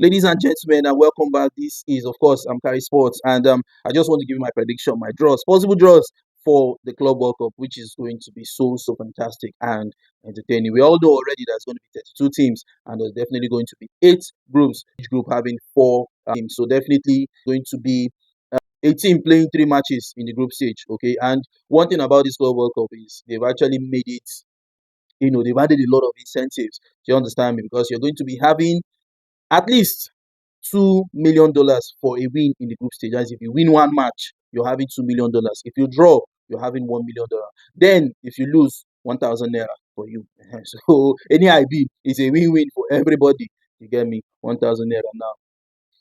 Ladies and gentlemen, and welcome back. This is, of course, I'm Carry Sports, and I just want to give you my prediction, my draws, possible draws for the Club World Cup, which is going to be so fantastic and entertaining. We all know already there's going to be 32 teams, and there's definitely going to be 8 groups, each group having 4 teams. So definitely going to be a team playing 3 matches in the group stage. Okay, and one thing about this Club World Cup is they've actually made it. They've added a lot of incentives. Do you understand me? Because you're going to be having at least $2 million for a win in the group stage. As if you win one match, you're having $2 million. If you draw, you're having $1 million. Then if you lose, 1,000 naira for you. So any IB is a win-win for everybody. You get me? 1,000 naira now.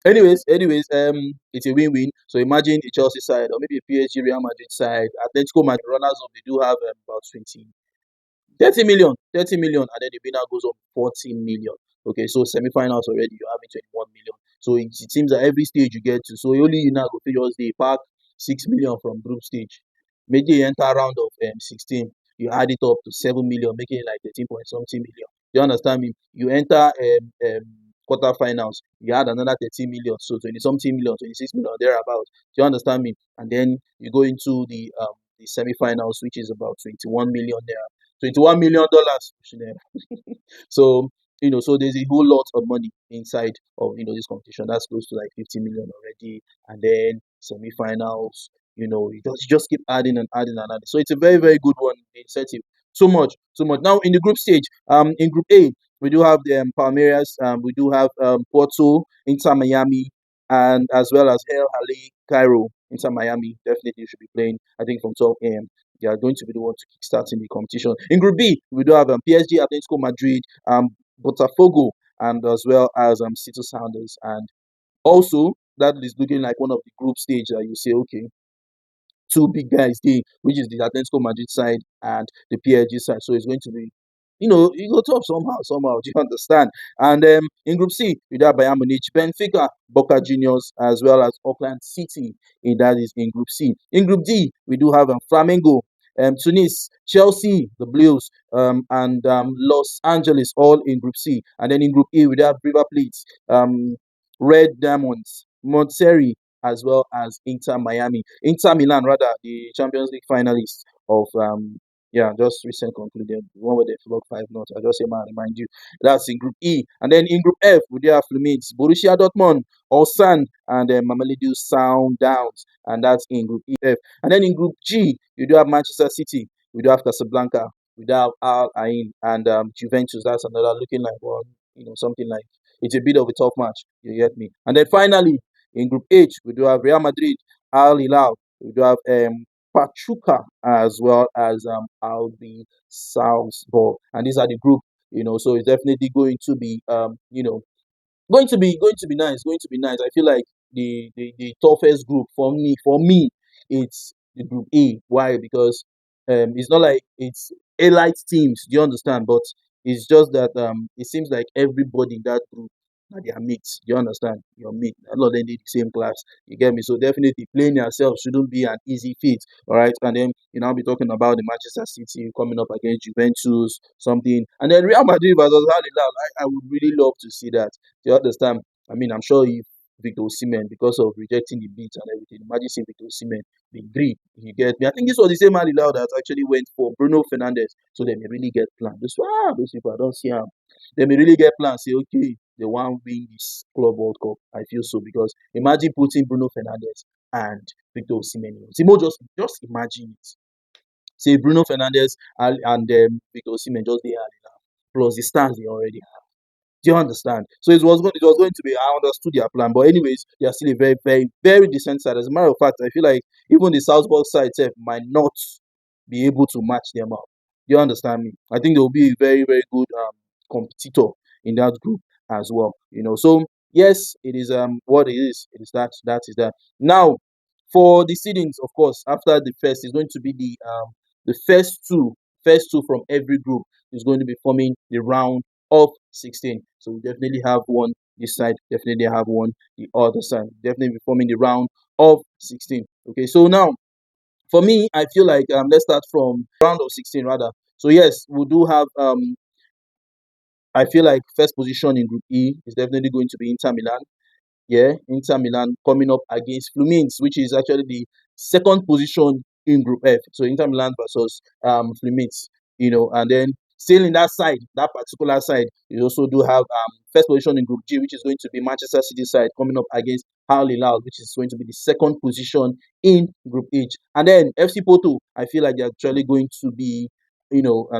It's a win-win. So imagine a Chelsea side or maybe a PSG Real Madrid side. Atletico Madrid runners up, they do have about 30 million, and then the winner goes up 14 million. Okay, so semi-finals already, you're having 21 million. So it seems that every stage you get to, so only you now go figure the pack 6 million from group stage. Maybe you enter round of 16, you add it up to 7 million, making it like 13 point something million. You understand me? You enter quarterfinals, you add another 13 million, so 20 something million, 26 million thereabouts. Do you understand me? And then you go into the semi-finals, which is about 21 million there. $21 million. So so there's a whole lot of money inside of this competition. That's close to like 50 million already, and then semi-finals. You just keep adding and adding and adding. So it's a very good one. The incentive so much, so much. Now in the group stage, in Group A, we do have the Palmeiras, we do have Porto, Inter Miami, and as well as El Ali Cairo. Inter Miami definitely should be playing. I think from 12 a.m. They are going to be the ones kickstarting the competition. In Group B, we do have PSG, Atletico Madrid, Botafogo, and as well as City Sounders. And also, that is looking like one of the group stage that you say, okay, two big guys there, which is the Atletico Madrid side and the PSG side. So it's going to be, you go top somehow. Do you understand? And in Group C, you have Bayern Munich, Benfica, Boca Juniors, as well as Auckland City. That is in Group C. In Group D, we do have Flamengo, Tunis, Chelsea, the Blues, and Los Angeles, all in Group C. And then in Group E, we have River Plate, Red Diamonds, Monterrey, as well as Inter Miami. Inter Milan, rather, the Champions League finalists of just recent concluded. The one where they flogged 5 not. I just say man, remind you. That's in Group E. And then in Group F, we do have Fluminense, Borussia Dortmund, Ulsan, and Mamelodi Sundowns. And that's in Group F. And then in Group G, you do have Manchester City, we do have Casablanca, we do have Al Ain, and Juventus. That's another looking like one, something like it's a bit of a tough match. You get me? And then finally, in Group H, we do have Real Madrid, Al Hilal, we do have Pachuca, as well as RB Salzburg, and these are the group. So it's definitely going to be going to be nice. Going to be nice. I feel like the toughest group for me, it's the Group A. Why? Because it's not like it's elite teams. Do you understand? But it's just that it seems like everybody in that group are their mates. Do you understand? Your mate. A lot of them did the same class. You get me? So definitely playing yourself shouldn't be an easy feat. All right. And then I'll be talking about the Manchester City coming up against Juventus, something. And then Real Madrid versus Al Hilal. I would really love to see that. Do you understand? I mean, I'm sure if Victor Osimhen, because of rejecting the beat and everything, imagine seeing Victor Osimhen be great. You get me? I think this was the same Al Hilal that actually went for Bruno Fernandes. So they may really get planned. Those people, I don't see them. They may really get planned. Say, okay, they want to win this Club World Cup. I feel so because imagine putting Bruno Fernandes and Victor Osimhen. Simo, just imagine it. Say Bruno Fernandes and Victor Osimhen just they had enough. Plus the stars they already have. Do you understand? So it was going to be. I understood their plan, but anyways, they are still a very decent side. As a matter of fact, I feel like even the Salzburg side itself might not be able to match them up. Do you understand me? I think they will be a very good competitor in that group as well. So yes, it is what it is. It is that is that. Now for the seedings, of course, after the first is going to be the first two from every group is going to be forming the round of 16. So we definitely have one this side, definitely have one the other side. Definitely be forming the round of 16. Okay, so now for me, I feel like let's start from round of 16 rather. So yes, we do have I feel like first position in Group E is definitely going to be Inter Milan. Yeah, Inter Milan coming up against Fluminense, which is actually the second position in Group F. So Inter Milan versus Fluminense, and then still in that side, that particular side, you also do have first position in Group G, which is going to be Manchester City side coming up against Al Hilal, which is going to be the second position in Group H. And then FC Porto, I feel like they're actually going to be,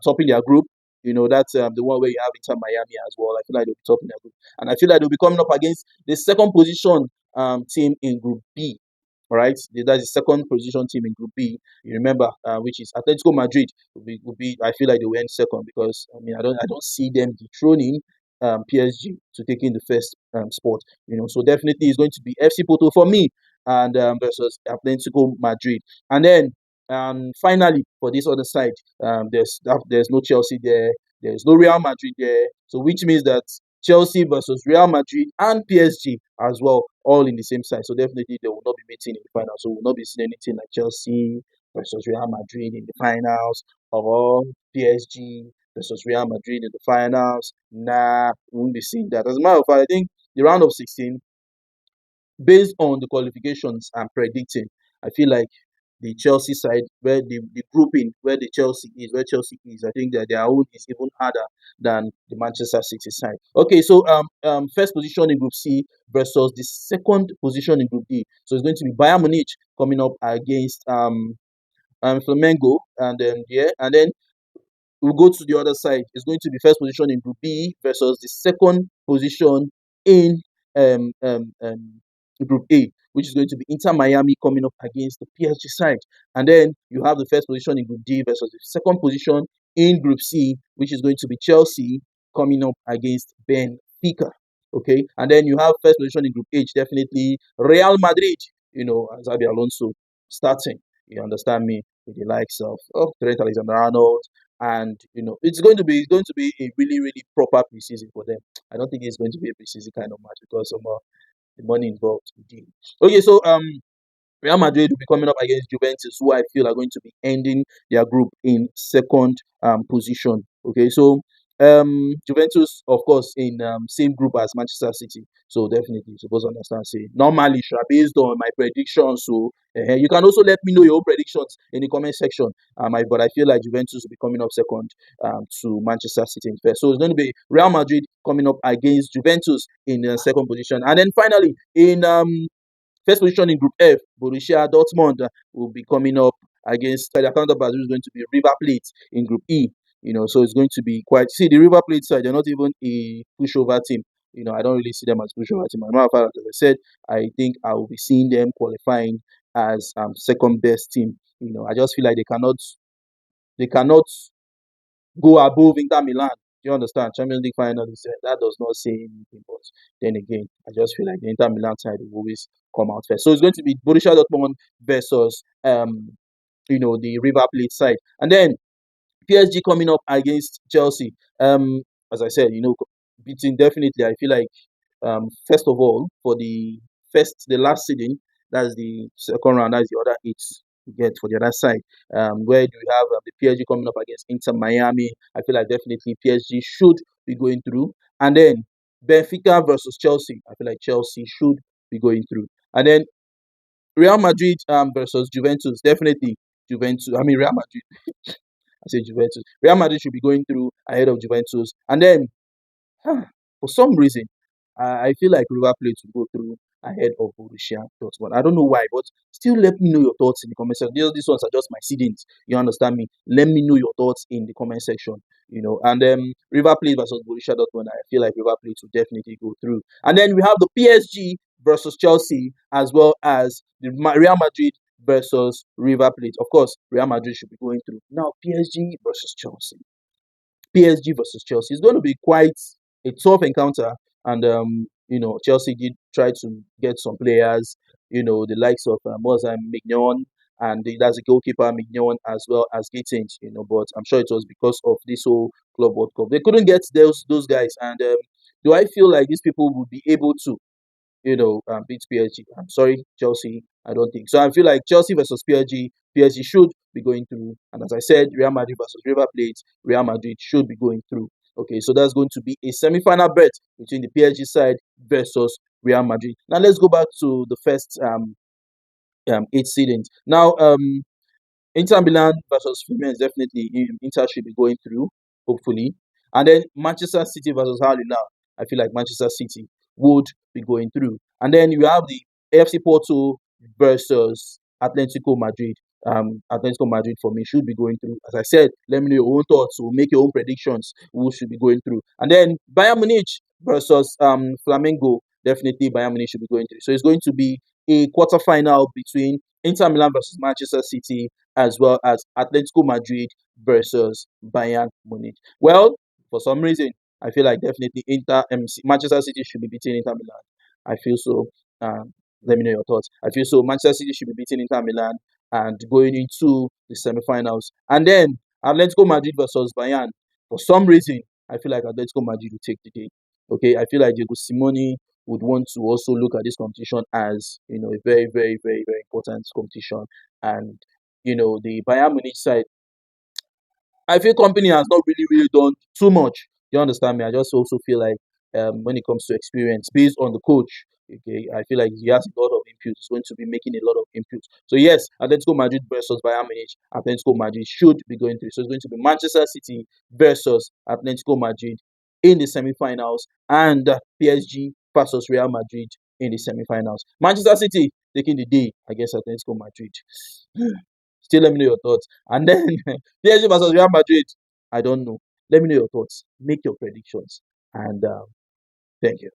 topping their group. That's the one where you have Inter Miami as well. I feel like they'll be topping their group. And I feel like they'll be coming up against the second position team in Group B. All right, that's the second position team in Group B. You remember, which is Atletico Madrid. Will be. I feel like they will end second because I don't see them dethroning PSG to take in the first spot. So definitely it's going to be FC Porto for me and versus Atletico Madrid. And then finally for this other side, there's no Chelsea there. There's no Real Madrid there. So which means that Chelsea versus Real Madrid and PSG as well, all in the same side. So definitely they will not be meeting in the final. So we'll not be seeing anything like Chelsea versus Real Madrid in the finals or PSG versus Real Madrid in the finals. Nah, we won't be seeing that. As a matter of fact, I think the round of 16, based on the qualifications I'm predicting, I feel like the Chelsea side, where the grouping where Chelsea is, I think that their own is even harder than the Manchester City side. Okay, so first position in Group C versus the second position in Group D. So it's going to be Bayern Munich coming up against Flamengo, and then we'll go to the other side. It's going to be first position in Group B versus the second position in um, um, um, Group A, which is going to be Inter Miami coming up against the PSG side. And then you have the first position in Group D versus the second position in Group C, which is going to be Chelsea coming up against Benfica. Okay, and then you have first position in Group H, definitely Real Madrid, Xabi Alonso starting. You understand me? With the likes of Trent Alexander-Arnold, and it's going to be a really really proper preseason for them. I don't think it's going to be a preseason kind of match because of the money involved. Indeed. Okay, so Real Madrid will be coming up against Juventus, who I feel are going to be ending their group in second position. Okay, so Juventus, of course, in same group as Manchester City. So definitely, you're supposed to understand. Say normally, based on my predictions. So you can also let me know your own predictions in the comment section. But I feel like Juventus will be coming up second to Manchester City in first. So it's going to be Real Madrid coming up against Juventus in the second position, and then finally in first position in Group F, Borussia Dortmund will be coming up against their counterpart, who is going to be River Plate in Group E. So it's going to be quite. See, the River Plate side, they're not even a pushover team. I don't really see them as pushover team. As a matter of fact, as I said, I think I will be seeing them qualifying as second best team. I just feel like they cannot go above Inter Milan. Do you understand? Champions League final is that does not say anything, but then again, I just feel like the Inter Milan side will always come out first. So it's going to be Borussia Dortmund versus the River Plate side, and then PSG coming up against Chelsea. As I said, beating definitely. I feel like first of all, for the last seeding, that's the second round, that's the other eight you get for the other side. Where do you have the PSG coming up against Inter Miami? I feel like definitely PSG should be going through. And then Benfica versus Chelsea. I feel like Chelsea should be going through. And then Real Madrid versus Juventus. Definitely Juventus. I mean Real Madrid. I say Juventus. Real Madrid should be going through ahead of Juventus. And then for some reason, I feel like River Plate will go through ahead of Borussia Dortmund. I don't know why, but still let me know your thoughts in the comment section. These ones are just my seedings. You understand me? Let me know your thoughts in the comment section. And River Plate versus Borussia Dortmund. I feel like River Plate will definitely go through. And then we have the PSG versus Chelsea, as well as the Real Madrid versus River Plate. Of course, Real Madrid should be going through. Now, PSG versus Chelsea. PSG versus Chelsea is going to be quite a tough encounter. And Chelsea did try to get some players, the likes of Mozart Mignon, and that's a goalkeeper Mignon as well as Gittins, but I'm sure it was because of this whole Club World Cup. They couldn't get those guys. And do I feel like these people would be able to beat PSG? I'm sorry, Chelsea. I don't think so. I feel like Chelsea versus PSG. PSG should be going through, and as I said, Real Madrid versus River Plate. Real Madrid should be going through. Okay, so that's going to be a semi-final bet between the PSG side versus Real Madrid. Now let's go back to the first eight seedings. Now Inter Milan versus Fluminense, definitely Inter should be going through, hopefully. And then Manchester City versus Al Hilal. I feel like Manchester City would be going through. And then you have the AFC Porto versus Atletico Madrid. Atletico Madrid for me should be going through. As I said, let me know your own thoughts. So make your own predictions. Who should be going through? And then Bayern Munich versus Flamengo. Definitely Bayern Munich should be going through. So it's going to be a quarterfinal between Inter Milan versus Manchester City as well as Atletico Madrid versus Bayern Munich. Well, for some reason, I feel like definitely Manchester City should be beating Inter Milan. I feel so. Let me know your thoughts. I feel so. Manchester City should be beating Inter Milan and going into the semi-finals. And then Atletico Madrid versus Bayern. For some reason, I feel like Atletico Madrid will take the day. Okay, I feel like Diego Simone would want to also look at this competition as a very, very, very, very important competition. And the Bayern Munich side, I feel company has not really, really done too much. You understand me? I just also feel like when it comes to experience, based on the coach, okay, I feel like he has a lot of inputs. He's going to be making a lot of inputs. So yes, Atletico Madrid versus Bayern Munich. Atletico Madrid should be going through. So it's going to be Manchester City versus Atletico Madrid in the semi-finals, and PSG versus Real Madrid in the semi-finals. Manchester City taking the day against Atletico Madrid. Still, let me know your thoughts. And then PSG versus Real Madrid. I don't know. Let me know your thoughts. Make your predictions. And thank you.